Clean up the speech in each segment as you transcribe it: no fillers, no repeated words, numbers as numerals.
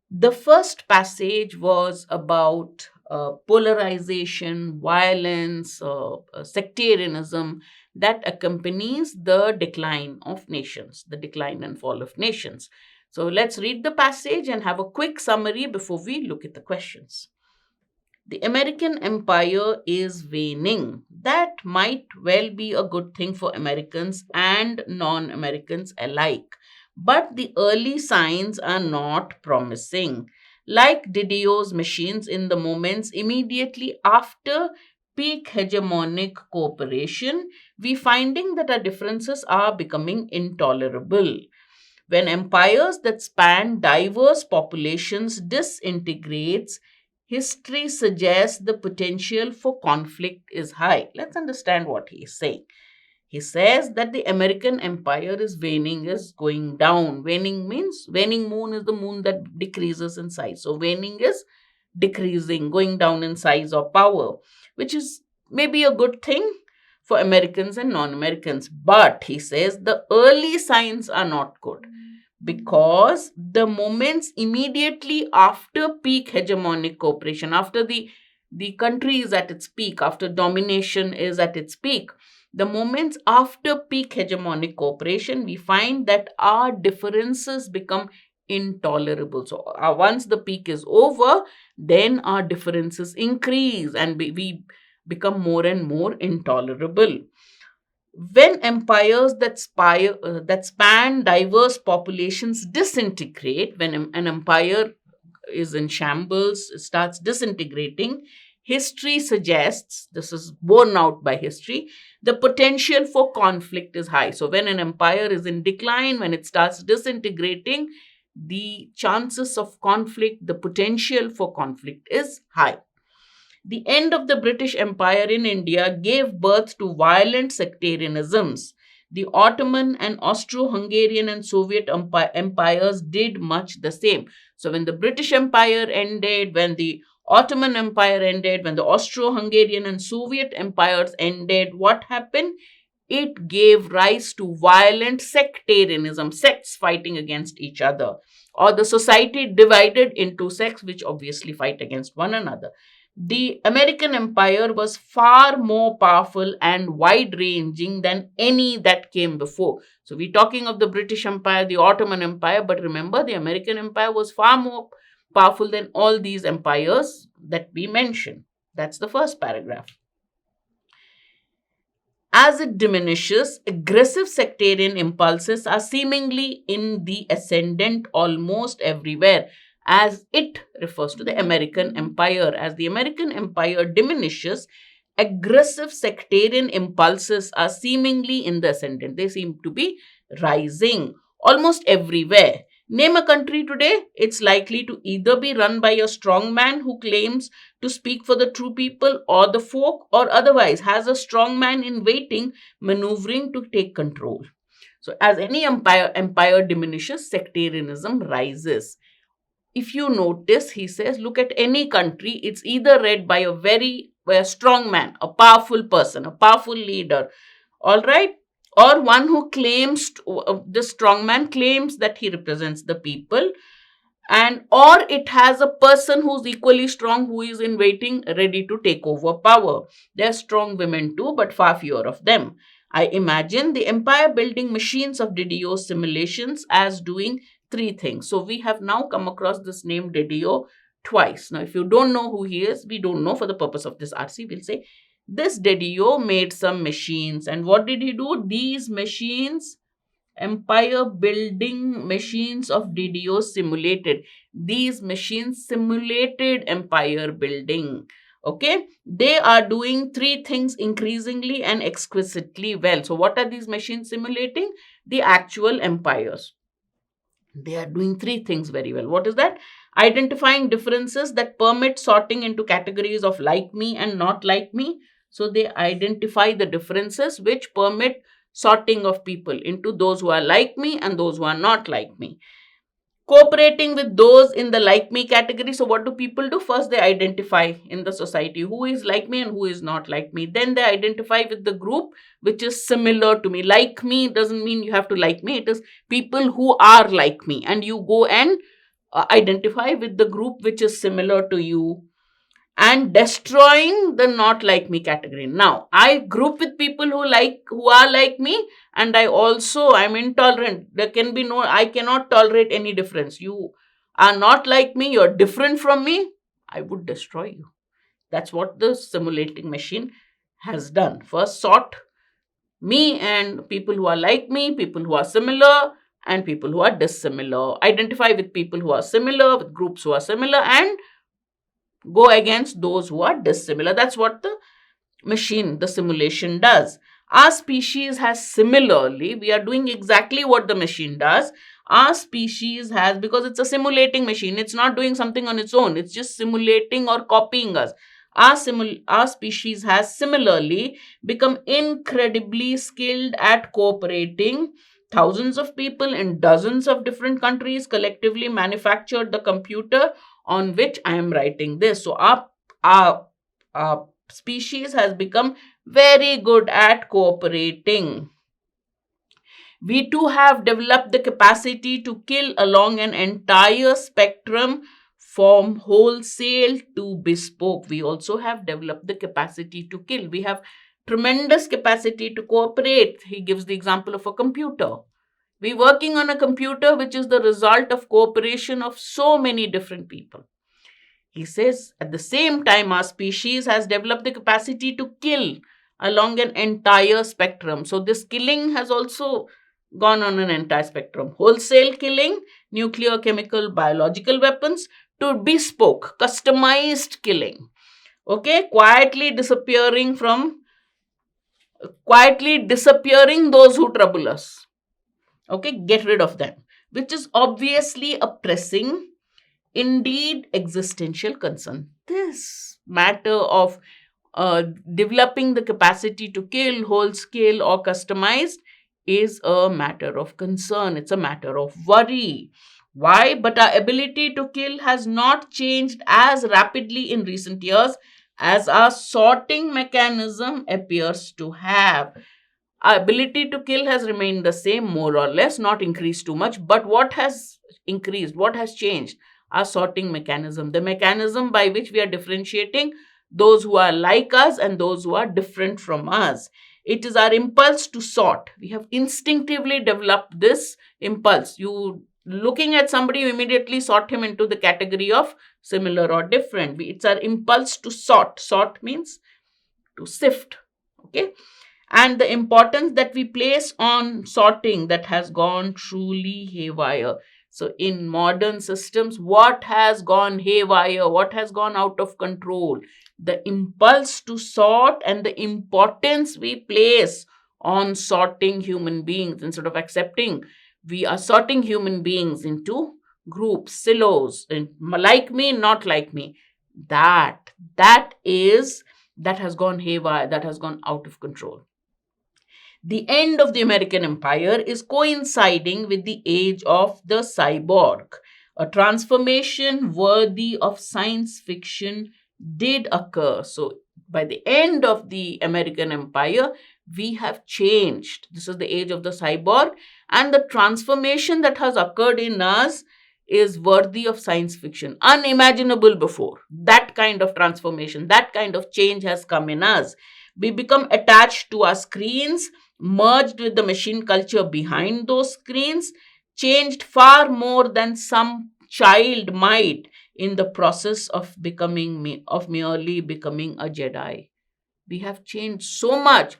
The first passage was about polarization, violence, sectarianism that accompanies the decline of nations, the decline and fall of nations. So let's read the passage and have a quick summary before we look at the questions. The American empire is waning. That might well be a good thing for Americans and non Americans alike. But the early signs are not promising. Like Didio's machines in the moments immediately after peak hegemonic cooperation, we finding that our differences are becoming intolerable. When empires that span diverse populations disintegrates, history suggests the potential for conflict is high. Let's understand what he is saying. He says that the American empire is waning, is going down. Waning means waning moon is the moon that decreases in size. So waning is decreasing, going down in size or power, which is maybe a good thing for Americans and non Americans. But he says the early signs are not good because the moments immediately after peak hegemonic cooperation, after the country is at its peak, after domination is at its peak, the moments after peak hegemonic cooperation, we find that our differences become intolerable. So once the peak is over, then our differences increase and we become more and more intolerable. When empires that span diverse populations disintegrate, when an empire is in shambles, starts disintegrating, history suggests, this is borne out by history, the potential for conflict is high. So when an empire is in decline, when it starts disintegrating, the chances of conflict, the potential for conflict is high. The end of the British Empire in India gave birth to violent sectarianisms. The Ottoman and Austro-Hungarian and Soviet empires did much the same. So when the British Empire ended, when the Ottoman Empire ended, when the Austro-Hungarian and Soviet empires ended, what happened? It gave rise to violent sectarianism, sects fighting against each other, or the society divided into sects which obviously fight against one another. The American empire was far more powerful and wide ranging than any that came before. So, we're talking of the British Empire, the Ottoman Empire, but remember, the American empire was far more powerful than all these empires that we mentioned. That's the first paragraph. As it diminishes, aggressive sectarian impulses are seemingly in the ascendant almost everywhere, as it refers to the American empire. As the American empire diminishes, aggressive sectarian impulses are seemingly in the ascendant. They seem to be rising almost everywhere. Name a country today, it's likely to either be run by a strong man who claims to speak for the true people or the folk, or otherwise has a strong man in waiting maneuvering to take control. So as any empire diminishes, sectarianism rises. If you notice, he says, look at any country, it's either led by by a strong man, a powerful person, a powerful leader, all right, or one who claims the strong man claims that he represents the people, and or it has a person who's equally strong, who is in waiting ready to take over power. There are strong women too, but far fewer of them. I imagine the empire building machines of Didio's simulations as doing three things. So we have now come across this name Didio twice. Now if you don't know who he is, we don't know, for the purpose of this RC we'll say this Didio made some machines. And what did he do? These machines, empire building machines of Didio simulated. These machines simulated empire building. Okay, they are doing three things increasingly and exquisitely well. So, what are these machines simulating? The actual empires. They are doing three things very well. What is that? Identifying differences that permit sorting into categories of like me and not like me. So, they identify the differences which permit sorting of people into those who are like me and those who are not like me. Cooperating with those in the like me category. So, what do people do? First, they identify in the society who is like me and who is not like me. Then they identify with the group which is similar to me. Like me doesn't mean you have to like me, it is people who are like me, and you go and identify with the group which is similar to you, and destroying the not like me category. Now, I group with people who are like me, and I'm intolerant. There can be no, I cannot tolerate any difference. You are not like me, you're different from me, I would destroy you. That's what the simulating machine has done. First, sort me and people who are like me, people who are similar, and people who are dissimilar. Identify with people who are similar, with groups who are similar, and go against those who are dissimilar. That's what the machine, the simulation does. Our species has similarly, we are doing exactly what the machine does. Our species has, because it's a simulating machine, it's not doing something on its own, it's just simulating or copying us. Our species has similarly become incredibly skilled at cooperating. Thousands of people in dozens of different countries collectively manufactured the computer on which I am writing this. So our species has become very good at cooperating. We too have developed the capacity to kill along an entire spectrum from wholesale to bespoke. We also have developed the capacity to kill. We have tremendous capacity to cooperate. He gives the example of a computer. We're working on a computer which is the result of cooperation of so many different people. He says, at the same time, our species has developed the capacity to kill along an entire spectrum. So, this killing has also gone on an entire spectrum. Wholesale killing, nuclear, chemical, biological weapons, to bespoke, customized killing. Okay, quietly disappearing those who trouble us. Okay, get rid of them, which is obviously a pressing, indeed existential concern. This matter of developing the capacity to kill, whole scale or customized, is a matter of concern. It's a matter of worry. Why? But our ability to kill has not changed as rapidly in recent years as our sorting mechanism appears to have. Our ability to kill has remained the same, more or less, not increased too much. But what has increased? What has changed? Our sorting mechanism, the mechanism by which we are differentiating those who are like us and those who are different from us. It is our impulse to sort. We have instinctively developed this impulse. You looking at somebody, you immediately sort him into the category of similar or different. It's our impulse to sort. Sort means to sift. Okay, and the importance that we place on sorting, that has gone truly haywire. So, in modern systems, what has gone haywire? What has gone out of control? The impulse to sort and the importance we place on sorting human beings instead of accepting. We are sorting human beings into groups, silos, like me, not like me. That has gone haywire, that has gone out of control. The end of the American Empire is coinciding with the age of the cyborg. A transformation worthy of science fiction did occur. So, by the end of the American Empire, we have changed. This is the age of the cyborg, and the transformation that has occurred in us is worthy of science fiction, unimaginable before. That kind of transformation, that kind of change has come in us. We become attached to our screens, merged with the machine culture behind those screens, changed far more than some child might in the process of merely becoming a Jedi. We have changed so much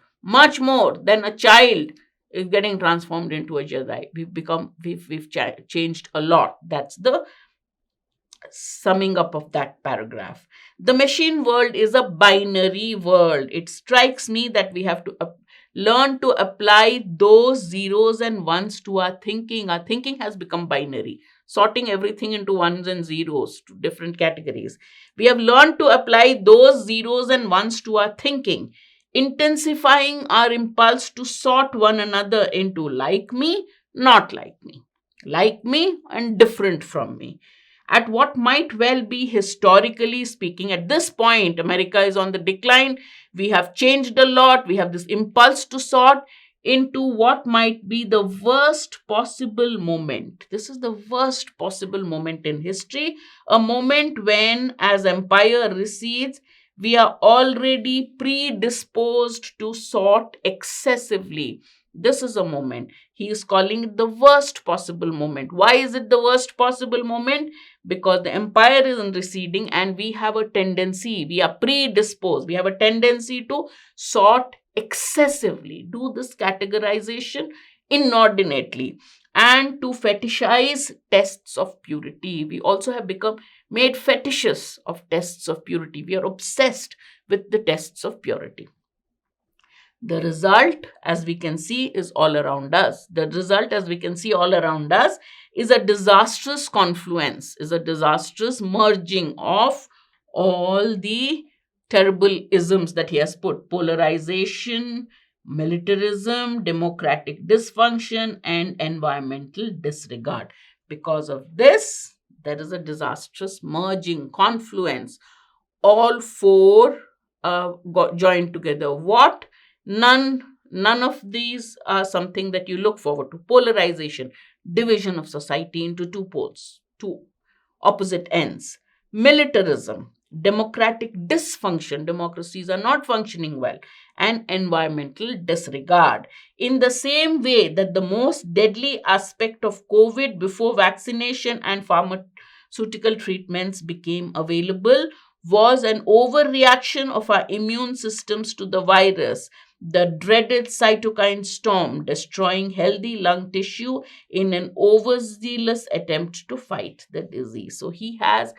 more than a child is getting transformed into a Jedi. We've changed a lot. That's the summing up of that paragraph. The machine world is a binary world. It strikes me that we have to learn to apply those zeros and ones to our thinking. Our thinking has become binary, sorting everything into ones and zeros to different categories. We have learned to apply those zeros and ones to our thinking, intensifying our impulse to sort one another into like me, not like me and different from me. At what might well be, historically speaking, at this point, America is on the decline. We have changed a lot. We have this impulse to sort. into what might be the worst possible moment. This is the worst possible moment in history, a moment when, as empire recedes, we are already predisposed to sort excessively. This is a moment. He is calling it the worst possible moment. Why is it the worst possible moment? Because the empire is receding and we have a tendency, we are predisposed, we have a tendency to sort excessively, do this categorization inordinately, and to fetishize tests of purity. We also have become made fetishes of tests of purity. We are obsessed with the tests of purity. The result, as we can see, is all around us. The result, as we can see all around us, is a disastrous confluence, is a disastrous merging of all the terrible isms that he has put: polarization, militarism, democratic dysfunction, and environmental disregard. Because of this, there is a disastrous merging, confluence. All four got joined together. What? None of these are something that you look forward to. Polarization, division of society into two poles, two opposite ends. Militarism, democratic dysfunction, democracies are not functioning well, and environmental disregard. In the same way that the most deadly aspect of COVID before vaccination and pharmaceutical treatments became available was an overreaction of our immune systems to the virus, the dreaded cytokine storm, destroying healthy lung tissue in an overzealous attempt to fight the disease. So he has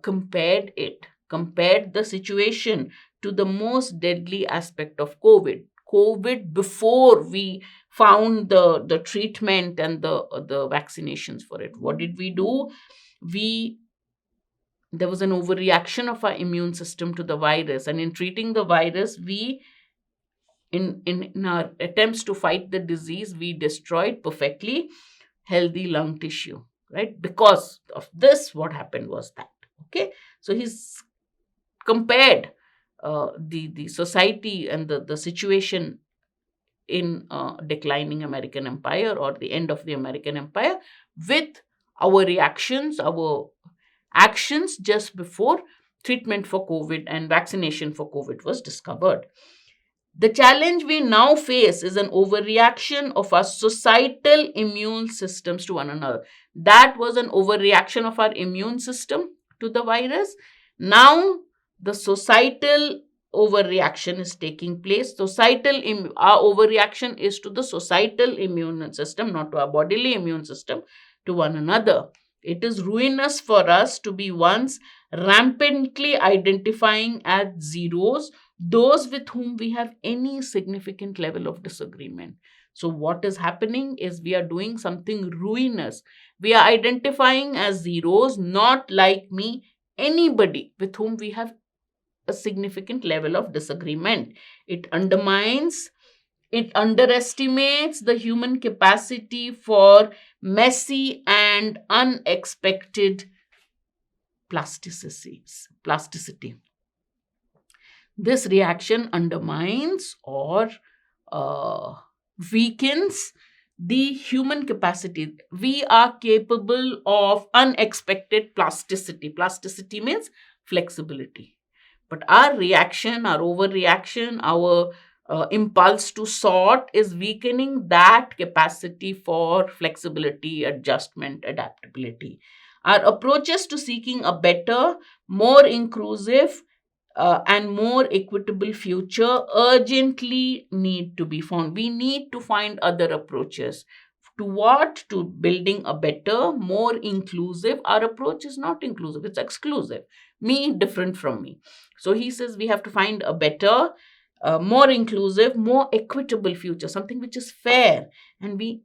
compared the situation to the most deadly aspect of COVID. COVID before we found the treatment and the vaccinations for it. What did we do? There was an overreaction of our immune system to the virus, and in treating the virus, we in our attempts to fight the disease, we destroyed perfectly healthy lung tissue, right? Because of this, what happened was that, okay? So he's compared the society and the situation in declining American empire, or the end of the American empire, with our reactions, our actions just before treatment for COVID and vaccination for COVID was discovered. The challenge we now face is an overreaction of our societal immune systems to one another. That was an overreaction of our immune system to the virus. Now, the societal overreaction is taking place. Our overreaction is to the societal immune system, not to our bodily immune system, to one another. It is ruinous for us to be once rampantly identifying as zeros those with whom we have any significant level of disagreement. So what is happening is we are doing something ruinous. We are identifying as zeros, not like me, anybody with whom we have a significant level of disagreement. It underestimates the human capacity for messy and unexpected plasticity. This reaction undermines or weakens the human capacity. We are capable of unexpected plasticity. Plasticity means flexibility. But our reaction, our overreaction, our impulse to sort is weakening that capacity for flexibility, adjustment, adaptability. Our approaches to seeking a better, more inclusive, and more equitable future urgently need to be found. We need to find other approaches. To what? To building a better, more inclusive. Our approach is not inclusive, it's exclusive. Me different from me. So he says we have to find a better, more inclusive, more equitable future, something which is fair. And we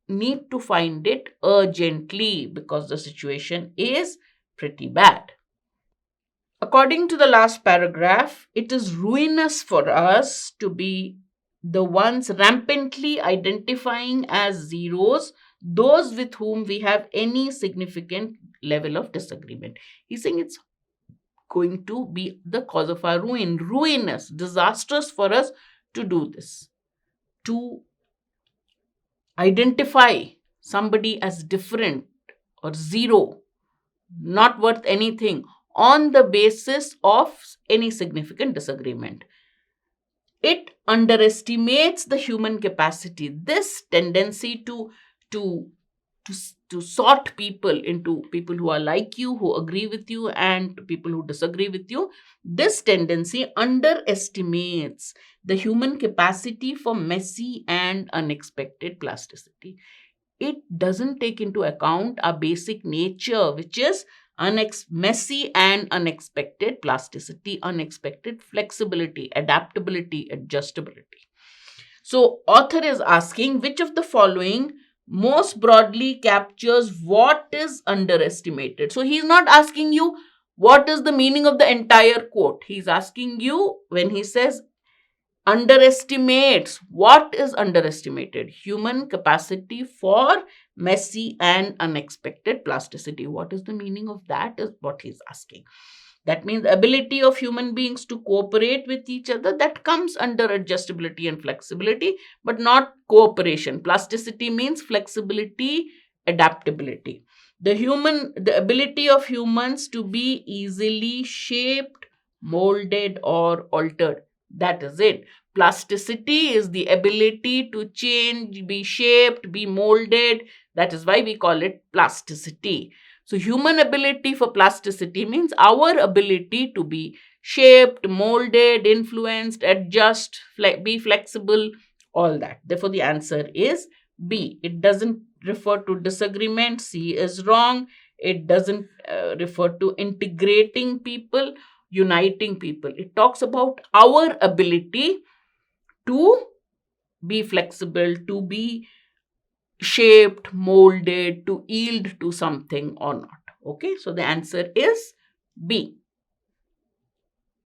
need to find it urgently because the situation is pretty bad. According to the last paragraph, it is ruinous for us to be the ones rampantly identifying as zeros those with whom we have any significant level of disagreement. He's saying it's going to be the cause of our ruin, ruinous, disastrous for us to do this. to identify somebody as different or zero, not worth anything, on the basis of any significant disagreement. It underestimates the human capacity. This tendency to to to sort people into people who are like you, who agree with you, and people who disagree with you. This tendency underestimates the human capacity for messy and unexpected plasticity. It doesn't take into account our basic nature, which is messy and unexpected plasticity, unexpected flexibility, adaptability, adjustability. So, author is asking which of the following most broadly captures what is underestimated. So, he's not asking you what is the meaning of the entire quote. He's asking you, when he says underestimates, what is underestimated? Human capacity for messy and unexpected plasticity. What is the meaning of that is what he's asking. That means the ability of human beings to cooperate with each other, that comes under adjustability and flexibility, but not cooperation. Plasticity means flexibility, adaptability. The ability of humans to be easily shaped, molded, or altered. That is it. Plasticity is the ability to change, be shaped, be molded. That is why we call it plasticity. So, human ability for plasticity means our ability to be shaped, molded, influenced, adjust, be flexible, all that. Therefore, the answer is B. It doesn't refer to disagreement. C is wrong. It doesn't refer to integrating people, uniting people. It talks about our ability to be flexible, to be shaped, molded, to yield to something or not. Okay, so the answer is B.